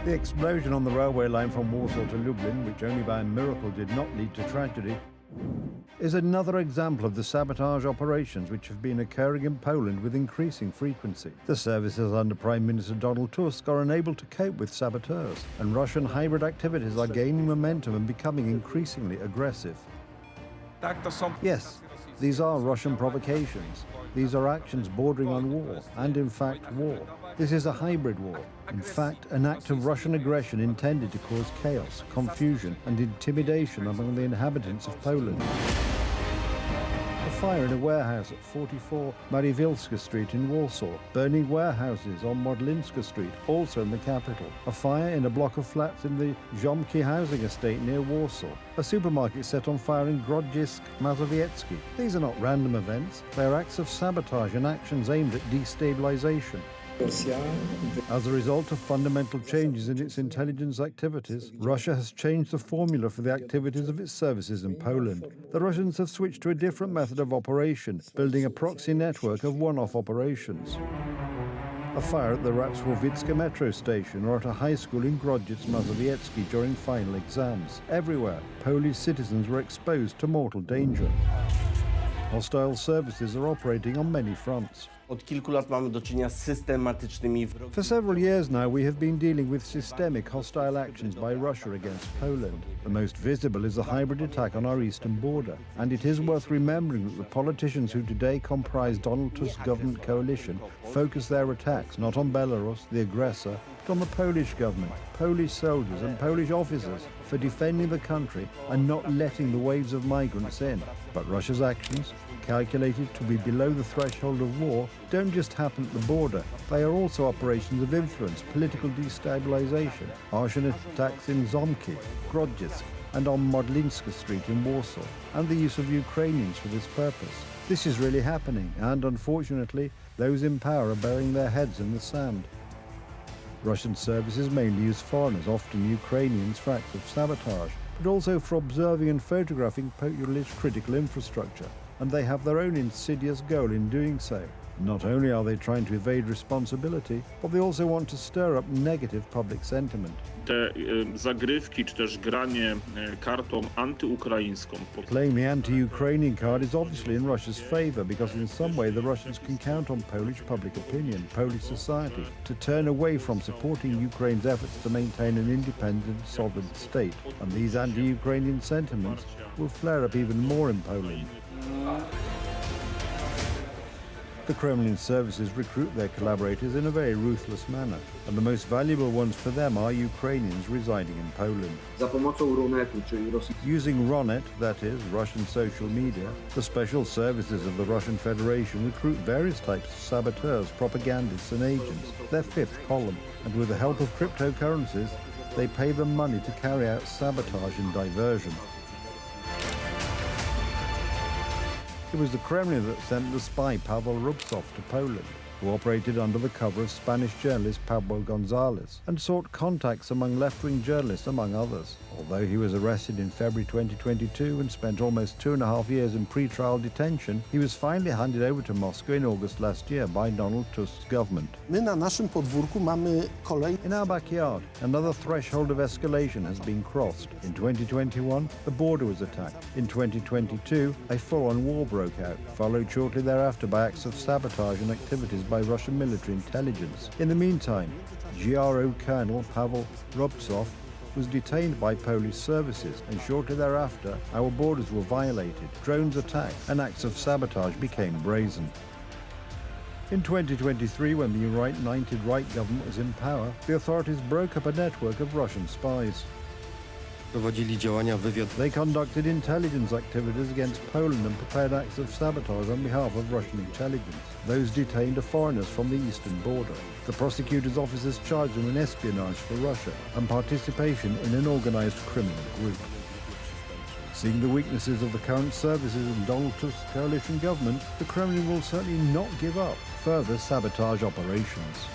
The explosion on the railway line from Warsaw to Lublin, which only by a miracle did not lead to tragedy, is another example of the sabotage operations which have been occurring in Poland with increasing frequency. The services under Prime Minister Donald Tusk are unable to cope with saboteurs, and Russian hybrid activities are gaining momentum and becoming increasingly aggressive. Yes, these are Russian provocations. These are actions bordering on war, and in fact war. This is a hybrid war. In fact, an act of Russian aggression intended to cause chaos, confusion and intimidation among the inhabitants of Poland. A fire in a warehouse at 44 Mariwilska Street in Warsaw, burning warehouses on Modlinska Street, also in the capital. A fire in a block of flats in the Ziomki housing estate near Warsaw. A supermarket set on fire in Grodzisk Mazowiecki. These are not random events, they are acts of sabotage and actions aimed at destabilization. As a result of fundamental changes in its intelligence activities, Russia has changed the formula for the activities of its services in Poland. The Russians have switched to a different method of operation, building a proxy network of one-off operations. A fire at the Ratsławicka metro station or at a high school in Grodzisk Mazowiecki during final exams. Everywhere, Polish citizens were exposed to mortal danger. Hostile services are operating on many fronts. Od kilku lat mamy do czynienia z systematycznymi. For several years now, we have been dealing with systemic hostile actions by Russia against Poland. The most visible is the hybrid attack on our eastern border. And it is worth remembering that the politicians who today comprise Donald Tusk's government coalition focus their attacks not on Belarus, the aggressor, but on the Polish government, Polish soldiers and Polish officers for defending the country and not letting the waves of migrants in. But Russia's actions, calculated to be below the threshold of war, don't just happen at the border. They are also operations of influence, political destabilization, harsh attacks in Ziomki, Grodzisk, and on Modlinska Street in Warsaw, and the use of Ukrainians for this purpose. This is really happening, and unfortunately, those in power are burying their heads in the sand. Russian services mainly use foreigners, often Ukrainians, for acts of sabotage, but also for observing and photographing Polish critical infrastructure. And they have their own insidious goal in doing so. Not only are they trying to evade responsibility, but they also want to stir up negative public sentiment. Te zagrywki, czy też granie kartą antyukraińską. Playing the anti-Ukrainian card is obviously in Russia's favor because in some way the Russians can count on Polish public opinion, Polish society, to turn away from supporting Ukraine's efforts to maintain an independent, sovereign state. And these anti-Ukrainian sentiments will flare up even more in Poland. The Kremlin services recruit their collaborators in a very ruthless manner, and the most valuable ones for them are Ukrainians residing in Poland. Using Ronet, that is, Russian social media, the special services of the Russian Federation recruit various types of saboteurs, propagandists and agents, their fifth column, and with the help of cryptocurrencies, they pay them money to carry out sabotage and diversion. It was the Kremlin that sent the spy Pavel Rubtsov to Poland, who operated under the cover of Spanish journalist Pablo González and sought contacts among left-wing journalists, among others. Although he was arrested in February 2022 and spent almost 2.5 years in pre-trial detention, he was finally handed over to Moscow in August last year by Donald Tusk's government. My na naszym podwórku mamy In our backyard, another threshold of escalation has been crossed. In 2021, the border was attacked. In 2022, a full-on war broke out, followed shortly thereafter by acts of sabotage and activities by Russian military intelligence. In the meantime, GRO Colonel Pavel Rubtsov was detained by Polish services, and shortly thereafter, our borders were violated, drones attacked, and acts of sabotage became brazen. In 2023, when the United Right government was in power, the authorities broke up a network of Russian spies. They conducted intelligence activities against Poland and prepared acts of sabotage on behalf of Russian intelligence. Those detained are foreigners from the eastern border. The prosecutor's officers charged them in espionage for Russia and participation in an organized criminal group. Seeing the weaknesses of the current services in Donald Tusk's coalition government, the Kremlin will certainly not give up further sabotage operations.